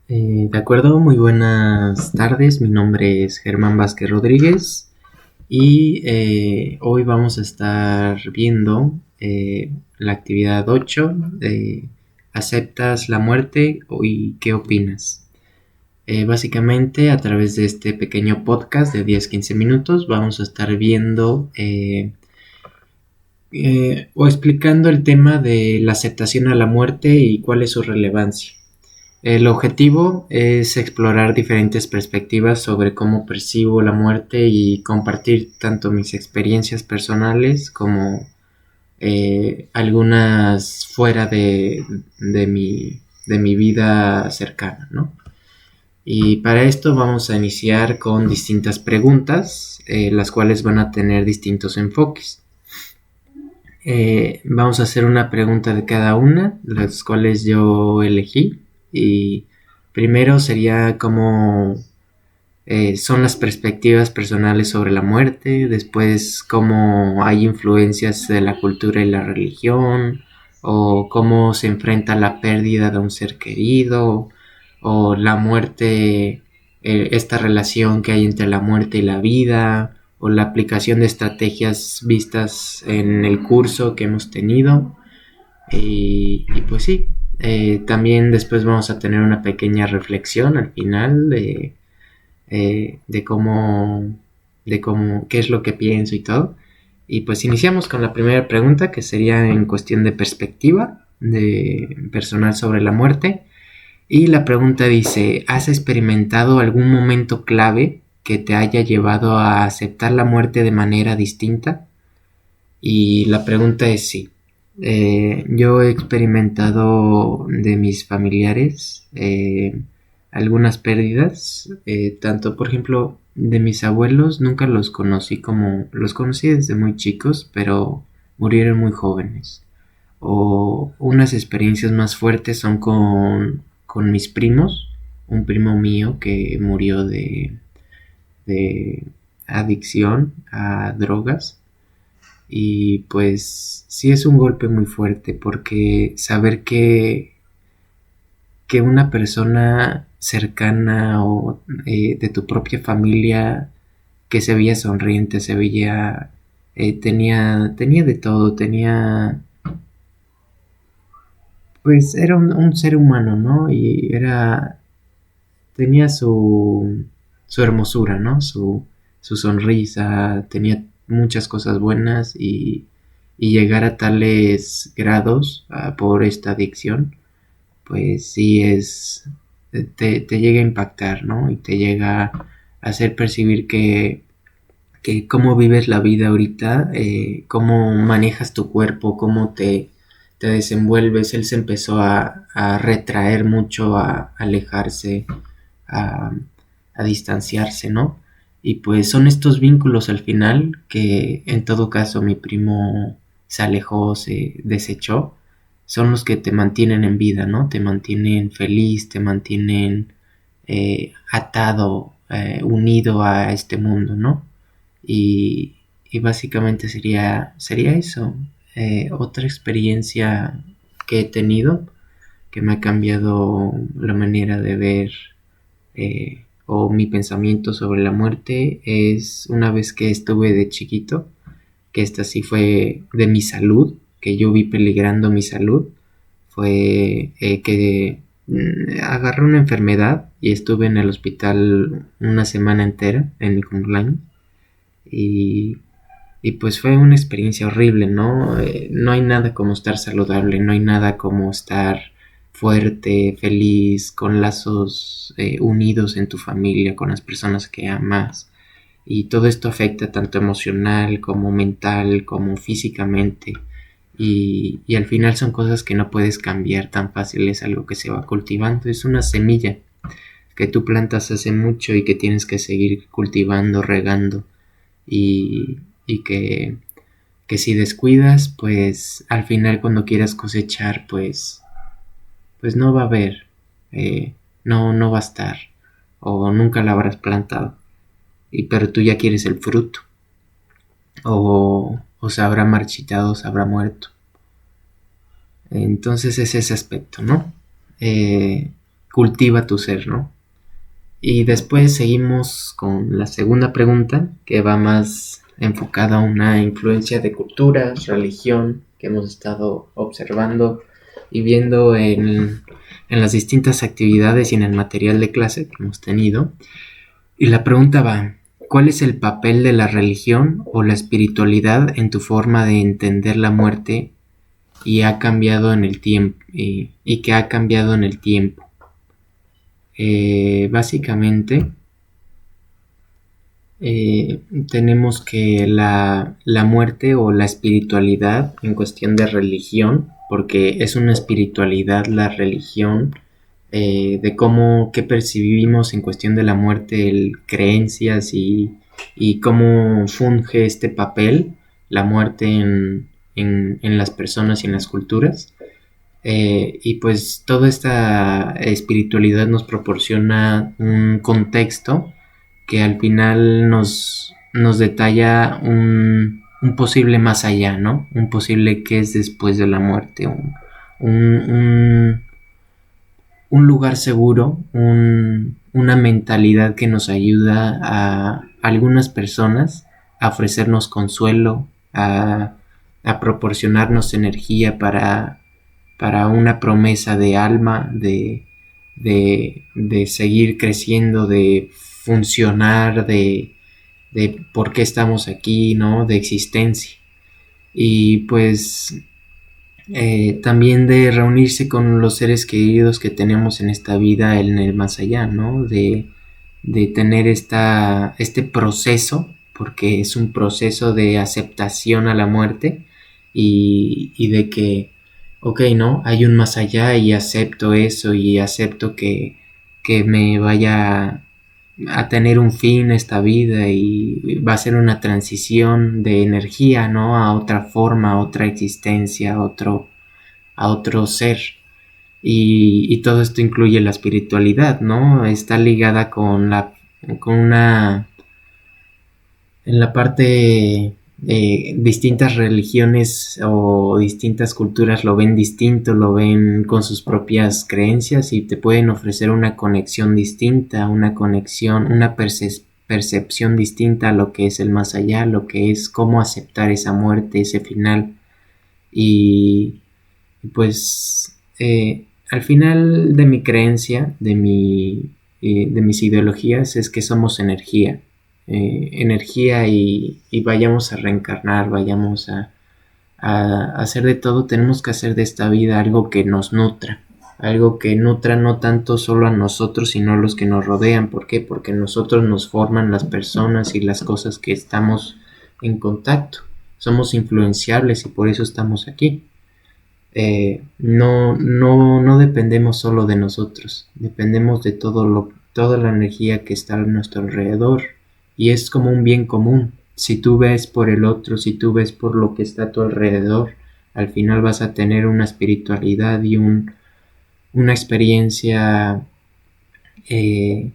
De acuerdo, muy buenas tardes. Mi nombre es Germán Vázquez Rodríguez y hoy vamos a estar viendo la actividad 8 de ¿Aceptas la muerte y qué opinas? Básicamente, a través de este pequeño podcast de 10-15 minutos vamos a estar viendo o explicando el tema de la aceptación a la muerte y cuál es su relevancia. El objetivo es explorar diferentes perspectivas sobre cómo percibo la muerte y compartir tanto mis experiencias personales como algunas fuera de mi vida cercana, ¿no? Y para esto vamos a iniciar con distintas preguntas, las cuales van a tener distintos enfoques. Vamos a hacer una pregunta de cada una, las cuales yo elegí. Y primero sería cómo son las perspectivas personales sobre la muerte, después cómo hay influencias de la cultura y la religión, o cómo se enfrenta la pérdida de un ser querido, o la muerte, esta relación que hay entre la muerte y la vida, o la aplicación de estrategias vistas en el curso que hemos tenido. Y pues sí, también después vamos a tener una pequeña reflexión al final de cómo, qué es lo que pienso y todo. Y pues iniciamos con la primera pregunta, que sería en cuestión de perspectiva de personal sobre la muerte. Y la pregunta dice, ¿has experimentado algún momento clave que te haya llevado a aceptar la muerte de manera distinta? Y la pregunta es sí. Yo he experimentado de mis familiares algunas pérdidas, tanto por ejemplo de mis abuelos nunca los conocí desde muy chicos, pero murieron muy jóvenes. O unas experiencias más fuertes son con mis primos, un primo mío que murió de adicción a drogas. Y pues sí es un golpe muy fuerte porque saber que una persona cercana o de tu propia familia que se veía sonriente, se veía, tenía de todo, pues era un ser humano, ¿no? Y tenía su hermosura, ¿no? Su sonrisa, tenía muchas cosas buenas y llegar a tales grados por esta adicción, pues sí te llega a impactar, ¿no? Y te llega a hacer percibir que cómo vives la vida ahorita, cómo manejas tu cuerpo, cómo te desenvuelves. Él se empezó a retraer mucho, a alejarse, a, a distanciarse, ¿no? Y pues son estos vínculos al final que en todo caso mi primo se alejó, se desechó, son los que te mantienen en vida, ¿no? Te mantienen feliz, te mantienen atado, unido a este mundo, ¿no? Y básicamente sería eso. Otra experiencia que he tenido que me ha cambiado la manera de ver o mi pensamiento sobre la muerte es una vez que estuve de chiquito, que esta sí fue de mi salud, que yo vi peligrando mi salud, fue que agarré una enfermedad y estuve en el hospital una semana entera en mi cumpleaños y, y pues fue una experiencia horrible, ¿no? No hay nada como estar saludable, no hay nada como estar fuerte, feliz, con lazos unidos en tu familia, con las personas que amas. Y todo esto afecta tanto emocional como mental como físicamente. Y al final son cosas que no puedes cambiar tan fácil, es algo que se va cultivando, es una semilla que tú plantas hace mucho y que tienes que seguir cultivando, regando y que si descuidas, pues al final cuando quieras cosechar, pues no va a haber, no va a estar, o nunca la habrás plantado, pero tú ya quieres el fruto, o se habrá marchitado, o se habrá muerto. Entonces es ese aspecto, ¿no? Eh, cultiva tu ser, ¿no? Y después seguimos con la segunda pregunta, que va más enfocada a una influencia de cultura, religión, que hemos estado observando y viendo en las distintas actividades y en el material de clase que hemos tenido. Y la pregunta va, ¿cuál es el papel de la religión o la espiritualidad en tu forma de entender la muerte y ha cambiado en el tiempo y que ha cambiado en el tiempo? Básicamente tenemos que la muerte o la espiritualidad en cuestión de religión, porque es una espiritualidad la religión, de cómo qué percibimos en cuestión de la muerte, creencias y cómo funge este papel, la muerte en las personas y en las culturas. Y pues toda esta espiritualidad nos proporciona un contexto que al final nos detalla un posible más allá, ¿no? Un posible que es después de la muerte, un, un lugar seguro, una mentalidad que nos ayuda a algunas personas a ofrecernos consuelo, a proporcionarnos energía para una promesa de alma, de seguir creciendo, de funcionar, de por qué estamos aquí, ¿no? De existencia. Y pues también de reunirse con los seres queridos que tenemos en esta vida, en el más allá, ¿no? De tener este proceso, porque es un proceso de aceptación a la muerte y de que, ok, ¿no? Hay un más allá y acepto eso y acepto que me vaya a tener un fin esta vida y va a ser una transición de energía, ¿no? A otra forma, a otra existencia, a otro ser. Y todo esto incluye la espiritualidad, ¿no? Está ligada con una, en la parte distintas religiones o distintas culturas lo ven distinto, lo ven con sus propias creencias y te pueden ofrecer una conexión distinta, una conexión, una percepción distinta a lo que es el más allá, lo que es cómo aceptar esa muerte, ese final. Y pues al final de mi creencia, de mis ideologías, es que somos energía. Energía y vayamos a reencarnar, vayamos a hacer de todo, tenemos que hacer de esta vida algo que nos nutra, algo que nutra no tanto solo a nosotros, sino a los que nos rodean. ¿Por qué? Porque nosotros nos forman las personas y las cosas que estamos en contacto. Somos influenciables y por eso estamos aquí. No dependemos solo de nosotros, dependemos de toda la energía que está a nuestro alrededor y es como un bien común. Si tú ves por el otro, si tú ves por lo que está a tu alrededor, al final vas a tener una espiritualidad y una experiencia eh,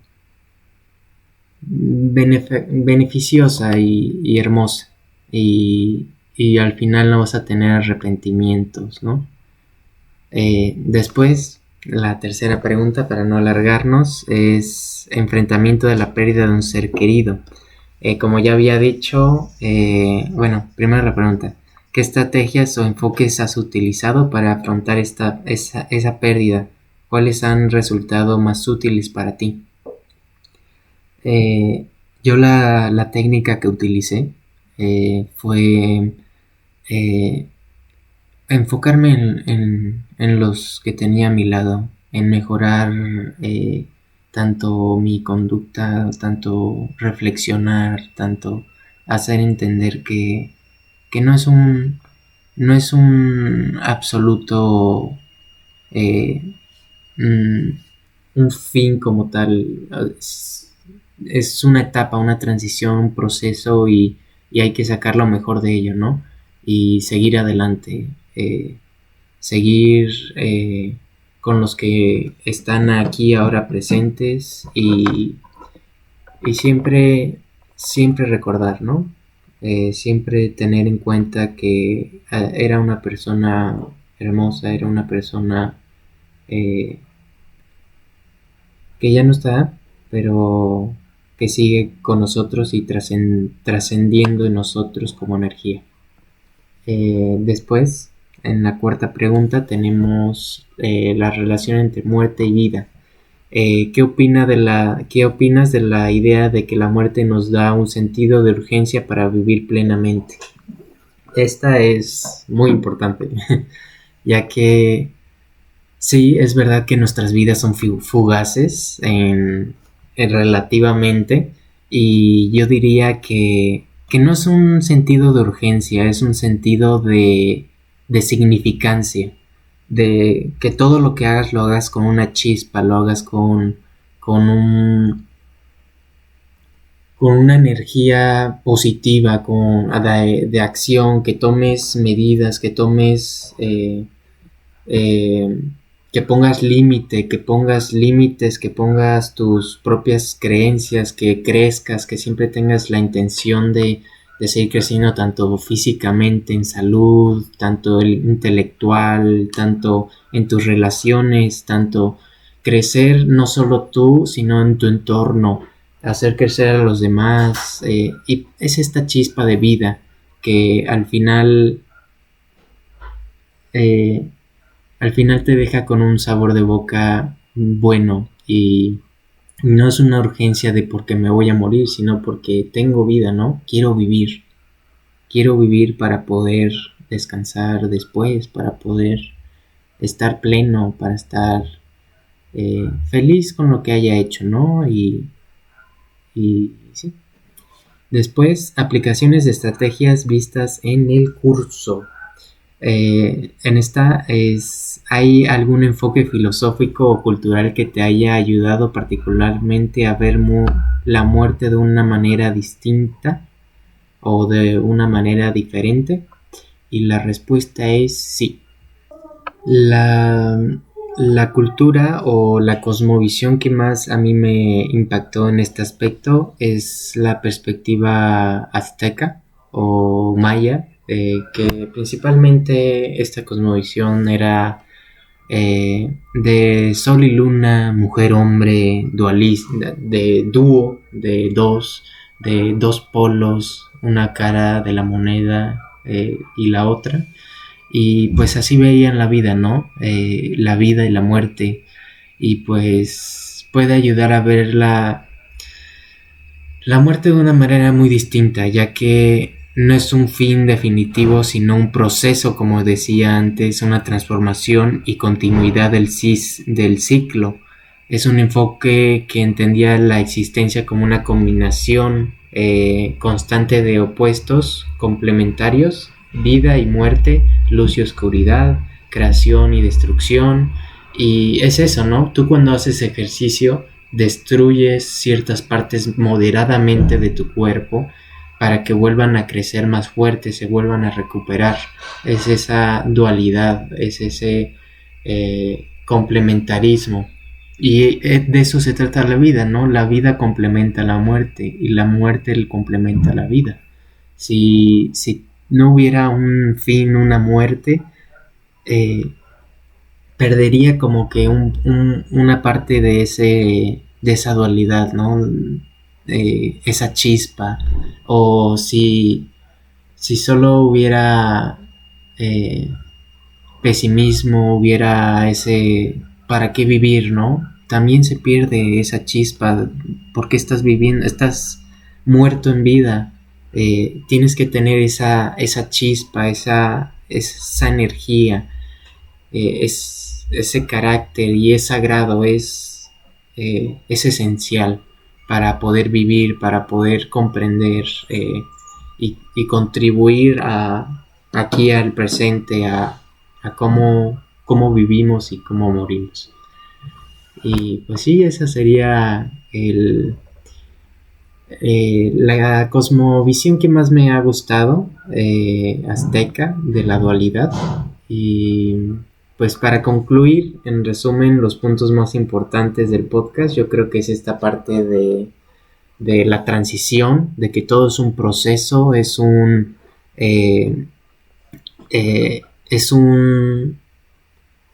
beneficiosa y hermosa y al final no vas a tener arrepentimientos, ¿no? Después, la tercera pregunta, para no alargarnos, es enfrentamiento de la pérdida de un ser querido. Como ya había dicho, bueno, primero la pregunta, ¿qué estrategias o enfoques has utilizado para afrontar esa pérdida? ¿Cuáles han resultado más útiles para ti? Yo la técnica que utilicé fue enfocarme en los que tenía a mi lado, en mejorar tanto mi conducta, tanto reflexionar, tanto hacer entender que no es un absoluto eh, mm, un fin como tal, es una etapa, una transición, un proceso y hay que sacar lo mejor de ello, ¿no? Y seguir adelante, seguir con los que están aquí ahora presentes y siempre recordar, ¿no? Siempre tener en cuenta que era una persona hermosa, era una persona eh, que ya no está, pero que sigue con nosotros y trascendiendo en nosotros como energía. Después, en la cuarta pregunta, tenemos la relación entre muerte y vida. ¿Qué opinas de la idea de que la muerte nos da un sentido de urgencia para vivir plenamente? Esta es muy importante, ya que sí, es verdad que nuestras vidas son fugaces relativamente, y yo diría que no es un sentido de urgencia, es un sentido de significancia, de que todo lo que hagas lo hagas con una chispa, lo hagas con un con una energía positiva, de acción, que tomes medidas, que tomes eh, que pongas límites, que pongas tus propias creencias, que crezcas, que siempre tengas la intención de seguir creciendo tanto físicamente, en salud, tanto intelectual, tanto en tus relaciones, tanto crecer no solo tú, sino en tu entorno, hacer crecer a los demás, y es esta chispa de vida que eh, al final te deja con un sabor de boca bueno, y no es una urgencia de porque me voy a morir, sino porque tengo vida, ¿no? Quiero vivir para poder descansar después, para poder estar pleno, para estar feliz con lo que haya hecho, ¿no? Y sí. Después, aplicaciones de estrategias vistas en el curso. En esta ¿hay algún enfoque filosófico o cultural que te haya ayudado particularmente a ver la muerte de una manera distinta o de una manera diferente? Y la respuesta es sí. La, la cultura o la cosmovisión que más a mí me impactó en este aspecto es la perspectiva azteca o maya, que principalmente esta cosmovisión era de sol y luna, mujer, hombre, dualista, de dúo, de dos polos, una cara de la moneda y la otra. Y pues así veían la vida, ¿no? La vida y la muerte. Y pues puede ayudar a ver la muerte de una manera muy distinta, ya que no es un fin definitivo, sino un proceso, como decía antes, una transformación y continuidad del ciclo. Es un enfoque que entendía la existencia como una combinación constante de opuestos complementarios, vida y muerte, luz y oscuridad, creación y destrucción. Y es eso, ¿no? Tú cuando haces ejercicio destruyes ciertas partes moderadamente de tu cuerpo para que vuelvan a crecer más fuertes, se vuelvan a recuperar. Es esa dualidad, es ese complementarismo. Y de eso se trata la vida, ¿no? La vida complementa la muerte y la muerte complementa la vida. Si no hubiera un fin, una muerte, eh, perdería como que una parte de esa dualidad, ¿no? Esa chispa. O si solo hubiera eh, pesimismo, hubiera ese ¿para qué vivir, no? También se pierde esa chispa porque estás viviendo, estás muerto en vida. Tienes que tener esa chispa, esa energía, ese carácter, y es sagrado, es esencial para poder vivir, para poder comprender y contribuir aquí al presente, a cómo vivimos y cómo morimos. Y pues sí, esa sería la cosmovisión que más me ha gustado, azteca, de la dualidad. Y pues para concluir, en resumen, los puntos más importantes del podcast, yo creo que es esta parte de la transición, de que todo es un proceso, eh, es un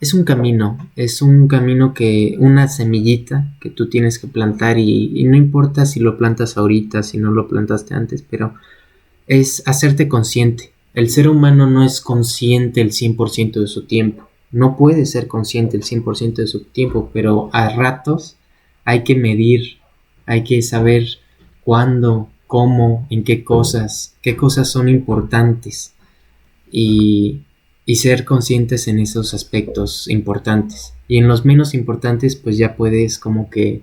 es un camino que, una semillita que tú tienes que plantar y no importa si lo plantas ahorita, si no lo plantaste antes, pero es hacerte consciente. El ser humano no es consciente el 100% de su tiempo. No puede ser consciente el 100% de su tiempo, pero a ratos hay que medir, hay que saber cuándo, cómo, en qué cosas son importantes y, y ser conscientes en esos aspectos importantes. Y en los menos importantes pues ya puedes como que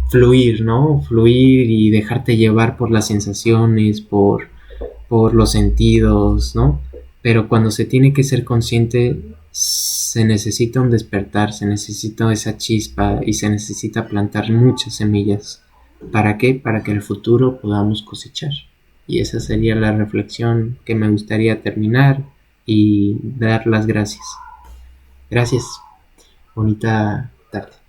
fluir, ¿no? Fluir y dejarte llevar por las sensaciones, por los sentidos, ¿no? Pero cuando se tiene que ser consciente, se necesita un despertar, se necesita esa chispa y se necesita plantar muchas semillas. ¿Para qué? Para que en el futuro podamos cosechar. Y esa sería la reflexión que me gustaría terminar y dar las gracias. Gracias. Bonita tarde.